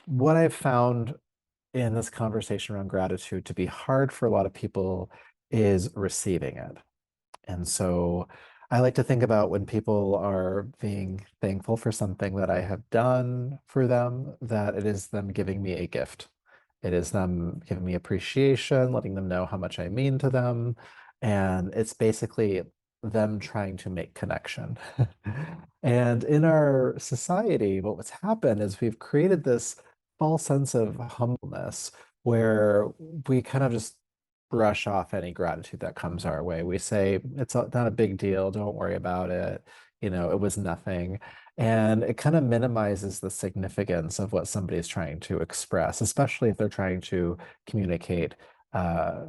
what I've found in this conversation around gratitude to be hard for a lot of people is receiving it. And so I like to think about when people are being thankful for something that I have done for them, that it is them giving me a gift. It is them giving me appreciation, letting them know how much I mean to them. And it's basically them trying to make connection. And in our society, what's happened is we've created this false sense of humbleness where we kind of just brush off any gratitude that comes our way. We say, not a big deal, don't worry about it. It was nothing. And it kind of minimizes the significance of what somebody's trying to express, especially if they're trying to communicate uh,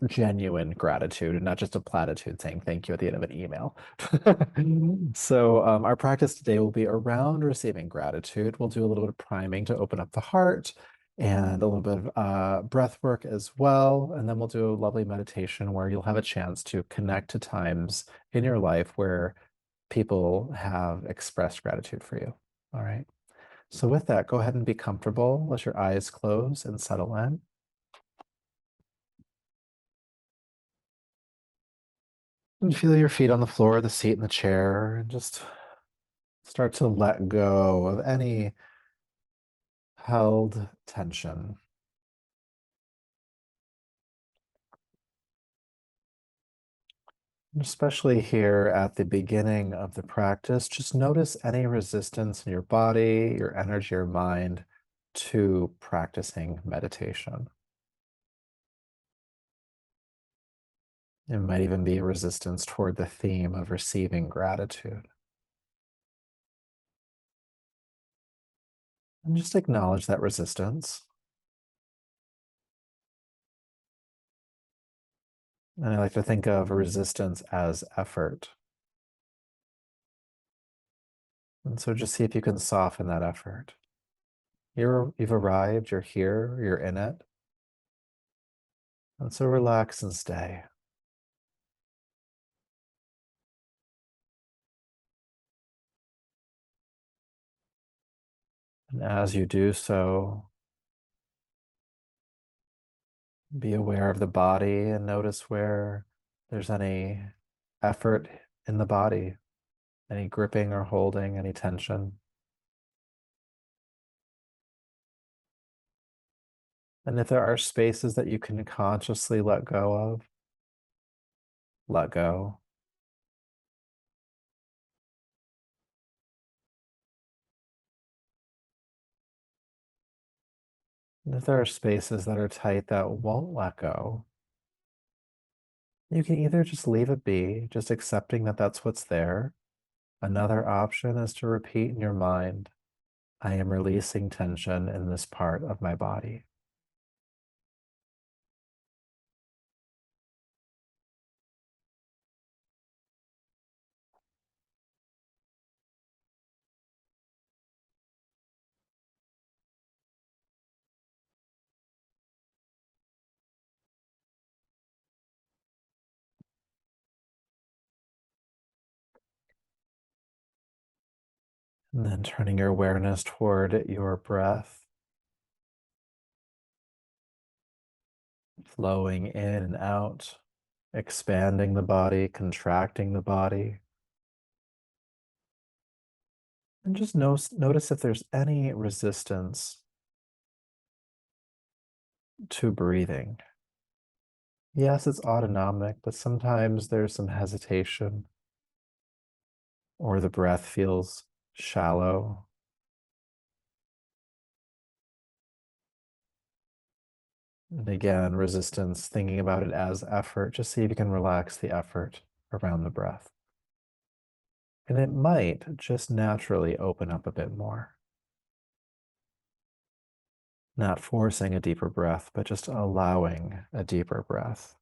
genuine gratitude and not just a platitude saying thank you at the end of an email. So, our practice today will be around receiving gratitude. We'll do a little bit of priming to open up the heart and a little bit of breath work as well. And then we'll do a lovely meditation where you'll have a chance to connect to times in your life where people have expressed gratitude for you. All right. So, with that, go ahead and be comfortable. Let your eyes close and settle in. And feel your feet on the floor, the seat, and the chair, and just start to let go of any held tension. Especially here at the beginning of the practice, just notice any resistance in your body, your energy, your mind to practicing meditation. It might even be a resistance toward the theme of receiving gratitude. And just acknowledge that resistance. And I like to think of resistance as effort. And so just see if you can soften that effort. You've arrived, you're here, you're in it. And so relax and stay. And as you do so, be aware of the body and notice where there's any effort in the body, any gripping or holding, any tension. And if there are spaces that you can consciously let go of, let go. And if there are spaces that are tight that won't let go, you can either just leave it be, just accepting that that's what's there. Another option is to repeat in your mind, I am releasing tension in this part of my body. And then turning your awareness toward your breath, flowing in and out, expanding the body, contracting the body. And just notice if there's any resistance to breathing. Yes, it's autonomic, but sometimes there's some hesitation or the breath feels shallow. And again, resistance, thinking about it as effort. Just see if you can relax the effort around the breath. And it might just naturally open up a bit more. Not forcing a deeper breath, but just allowing a deeper breath.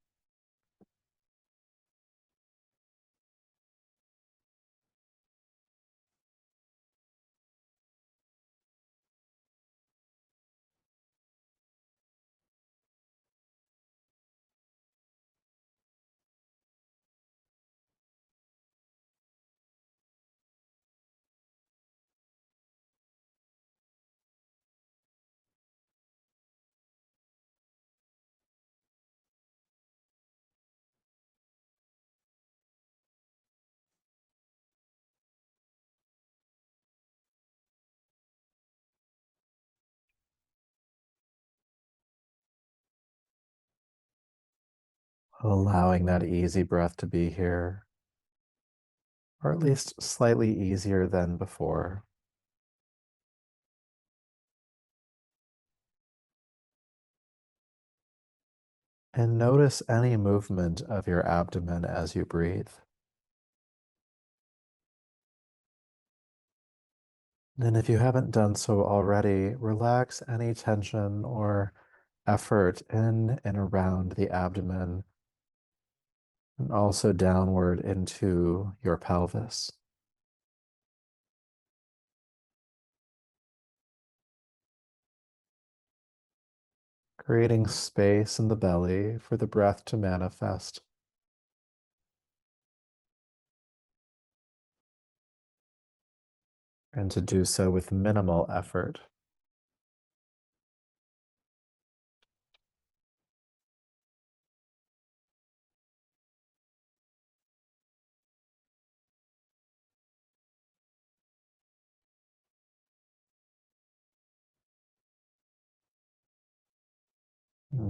allowing that easy breath to be here, or at least slightly easier than before. And notice any movement of your abdomen as you breathe. And if you haven't done so already, relax any tension or effort in and around the abdomen, and also downward into your pelvis. Creating space in the belly for the breath to manifest. And to do so with minimal effort.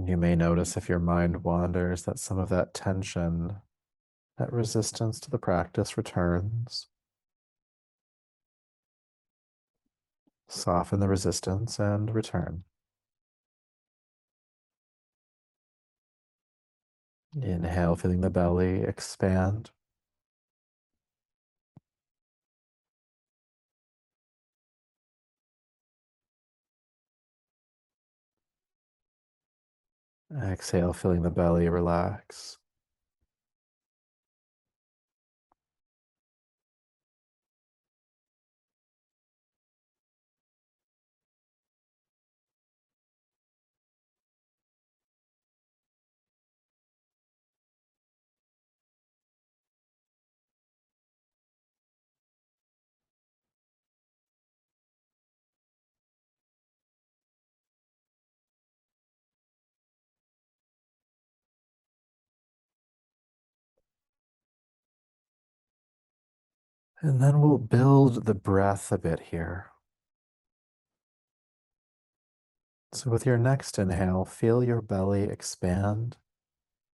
You may notice if your mind wanders that some of that tension, that resistance to the practice returns. Soften the resistance and return. Inhale, feeling the belly expand. Exhale, feeling the belly relax. And then we'll build the breath a bit here. So with your next inhale, feel your belly expand.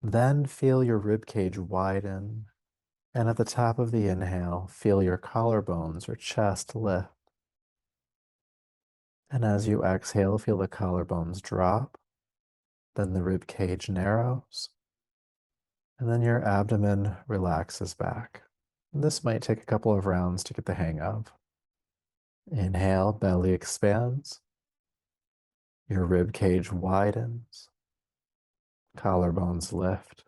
Then feel your rib cage widen. And at the top of the inhale, feel your collarbones or chest lift. And as you exhale, feel the collarbones drop. Then the rib cage narrows. And then your abdomen relaxes back. This might take a couple of rounds to get the hang of. Inhale, belly expands. Your rib cage widens. Collarbones lift.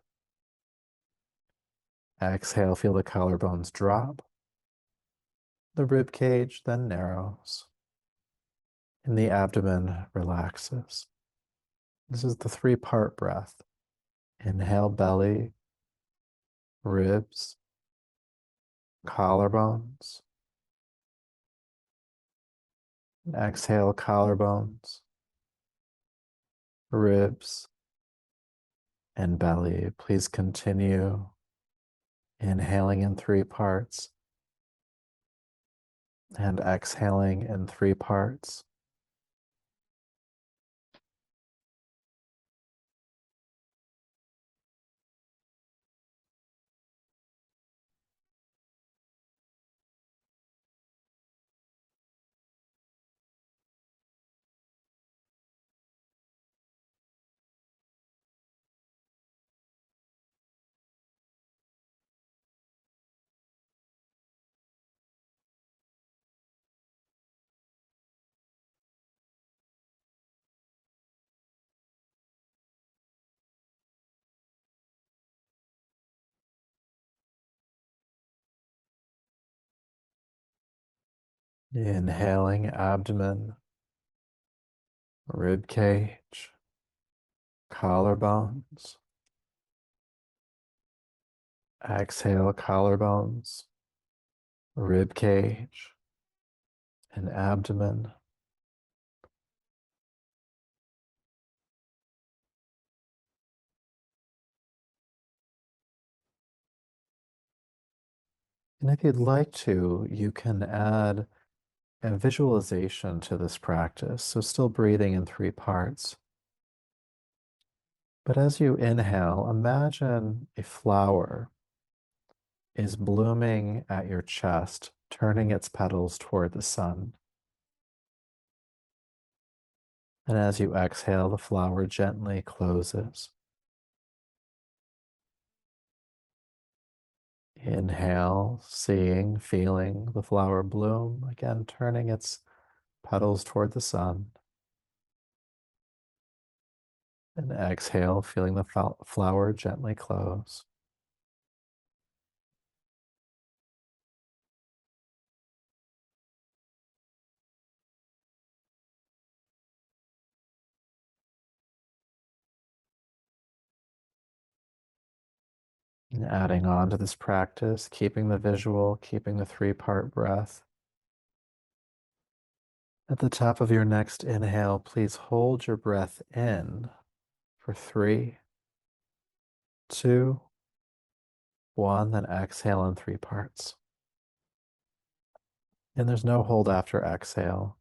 Exhale, feel the collarbones drop. The rib cage then narrows. And the abdomen relaxes. This is the three-part breath. Inhale, belly, ribs, collarbones. Exhale, collarbones, ribs, and belly. Please continue inhaling in three parts and exhaling in three parts. Inhaling abdomen, rib cage, collarbones. Exhale, collarbones, rib cage, and abdomen. And if you'd like to, you can add a visualization to this practice. So still breathing in three parts, But as you inhale, imagine a flower is blooming at your chest, turning its petals toward the sun. And as you exhale, the flower gently closes. Inhale, seeing, feeling the flower bloom, again turning its petals toward the sun. And exhale, feeling the flower gently close. And adding on to this practice, keeping the visual, keeping the three-part breath. At the top of your next inhale, please hold your breath in for 3, 2, 1, then exhale in 3 parts. And there's no hold after exhale.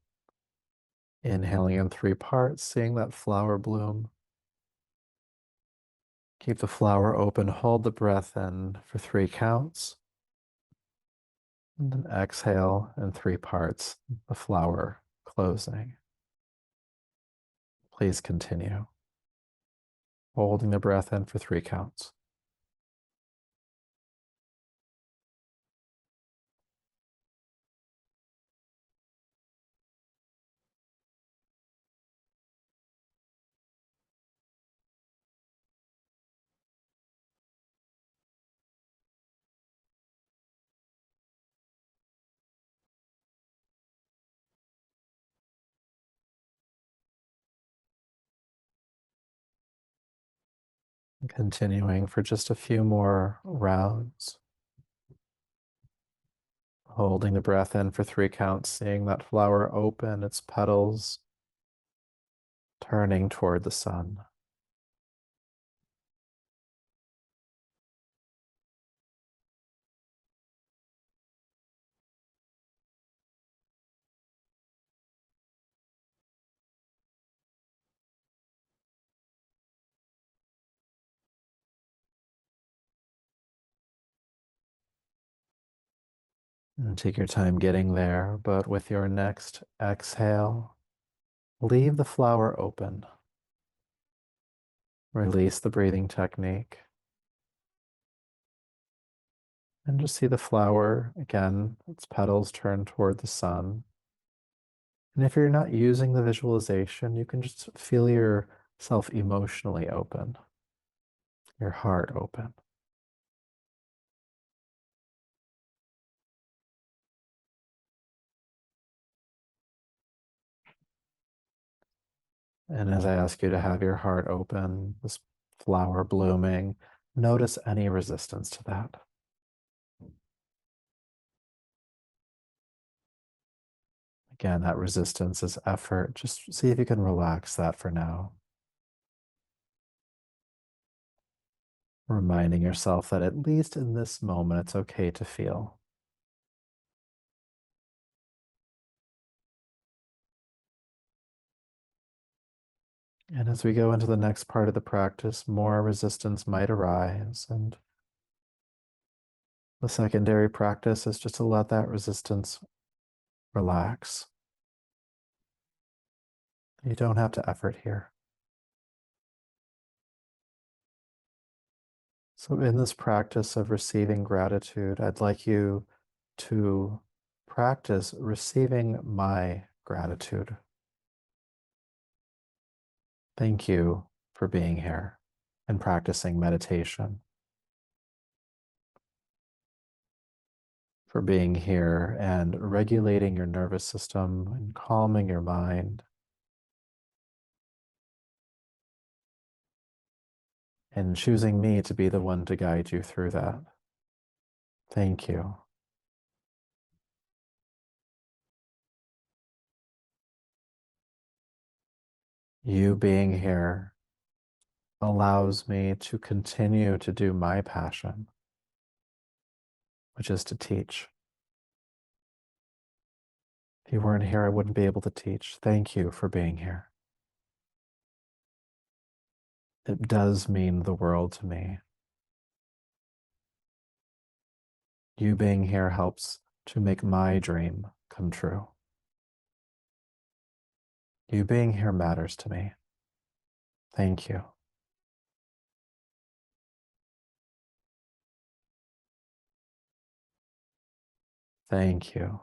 Inhaling in 3 parts, seeing that flower bloom. Keep the flower open, hold the breath in for 3 counts. And then exhale in 3 parts, the flower closing. Please continue. Holding the breath in for 3 counts. Continuing for just a few more rounds. Holding the breath in for 3 counts, seeing that flower open, its petals turning toward the sun. And take your time getting there, but with your next exhale, leave the flower open. Release the breathing technique. And just see the flower, again, its petals turn toward the sun. And if you're not using the visualization, you can just feel yourself emotionally open, your heart open. And as I ask you to have your heart open, this flower blooming, notice any resistance to that. Again, that resistance is effort. Just see if you can relax that for now. Reminding yourself that at least in this moment, it's okay to feel. And as we go into the next part of the practice, more resistance might arise. And the secondary practice is just to let that resistance relax. You don't have to effort here. So in this practice of receiving gratitude, I'd like you to practice receiving my gratitude. Thank you for being here and practicing meditation, for being here and regulating your nervous system and calming your mind, and choosing me to be the one to guide you through that. Thank you. You being here allows me to continue to do my passion, which is to teach. If you weren't here, I wouldn't be able to teach. Thank you for being here. It does mean the world to me. You being here helps to make my dream come true. You being here matters to me. Thank you. Thank you.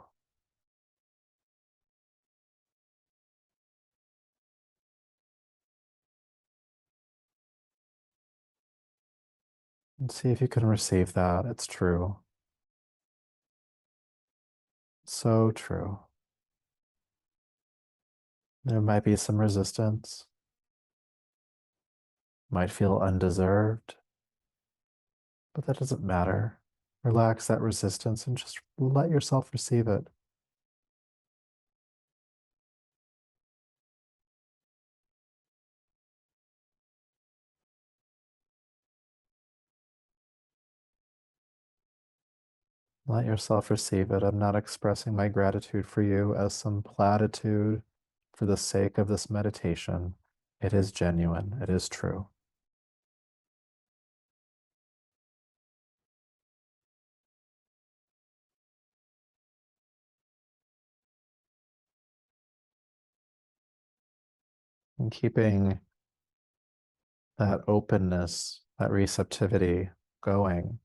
And see if you can receive that. It's true. So true. There might be some resistance, might feel undeserved, but that doesn't matter. Relax that resistance and just let yourself receive it. Let yourself receive it. I'm not expressing my gratitude for you as some platitude for the sake of this meditation. It is genuine. It is true. And keeping that openness, that receptivity going,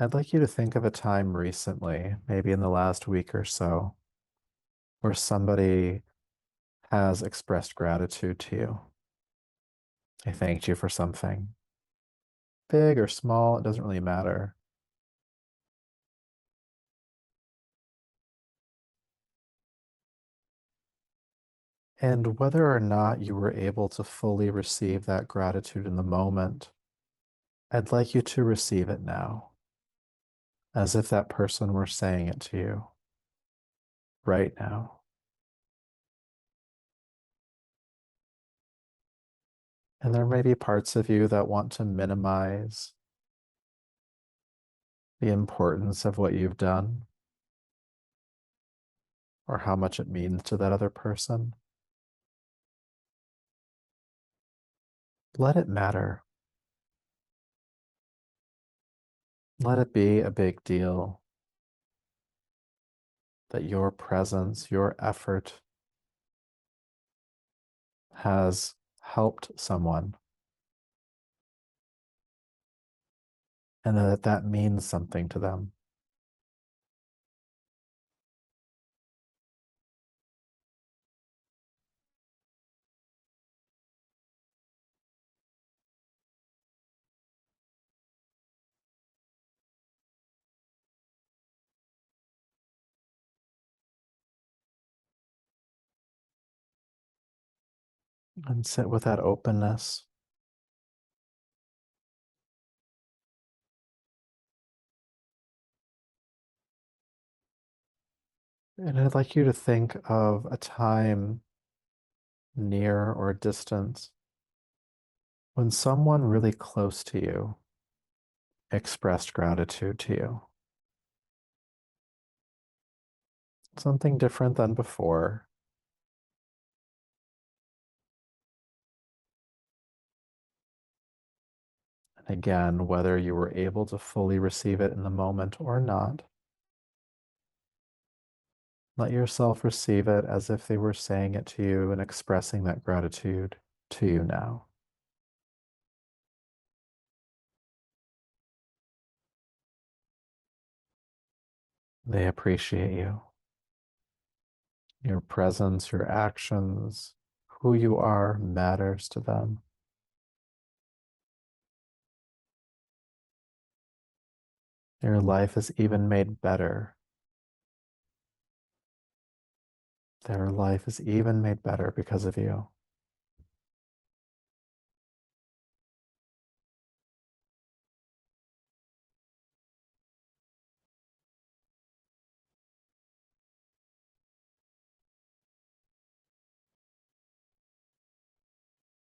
I'd like you to think of a time recently, maybe in the last week or so, where somebody has expressed gratitude to you. They thanked you for something, big or small, it doesn't really matter. And whether or not you were able to fully receive that gratitude in the moment, I'd like you to receive it now, as if that person were saying it to you right now. And there may be parts of you that want to minimize the importance of what you've done or how much it means to that other person. Let it matter. Let it be a big deal that your presence, your effort has helped someone and that that means something to them. And sit with that openness. And I'd like you to think of a time near or distant when someone really close to you expressed gratitude to you. Something different than before. And again, whether you were able to fully receive it in the moment or not, let yourself receive it as if they were saying it to you and expressing that gratitude to you now. They appreciate you. Your presence, your actions, who you are matters to them. Your life is even made better. Their life is even made better because of you.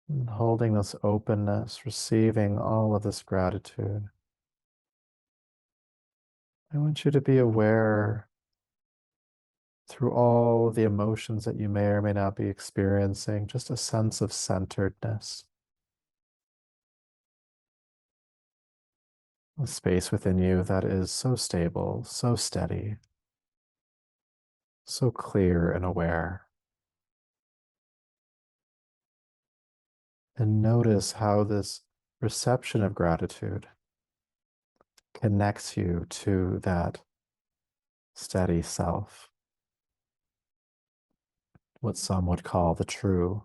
And holding this openness, receiving all of this gratitude. I want you to be aware through all the emotions that you may or may not be experiencing, just a sense of centeredness. A space within you that is so stable, so steady, so clear and aware. And notice how this reception of gratitude connects you to that steady self, what some would call the true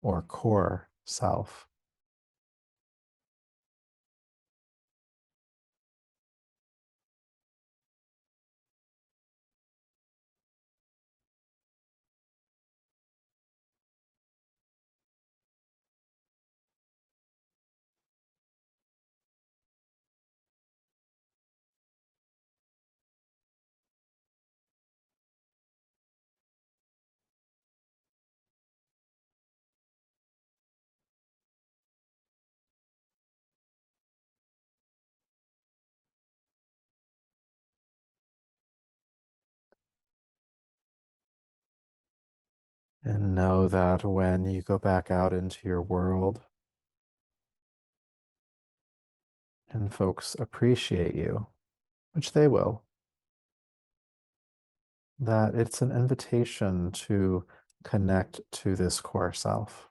or core self. And know that when you go back out into your world and folks appreciate you, which they will, that it's an invitation to connect to this core self.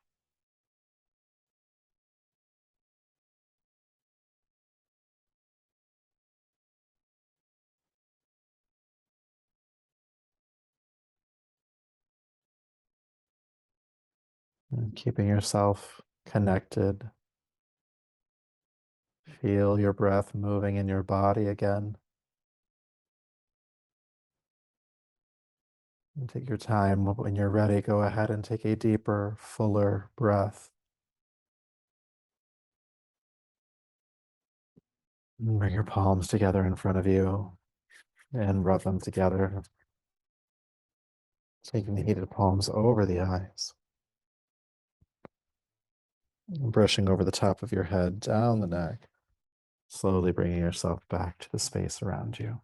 And keeping yourself connected. Feel your breath moving in your body again. And take your time. When you're ready, go ahead and take a deeper, fuller breath. And bring your palms together in front of you and rub them together. Taking the heated palms over the eyes. Brushing over the top of your head, down the neck. Slowly bringing yourself back to the space around you.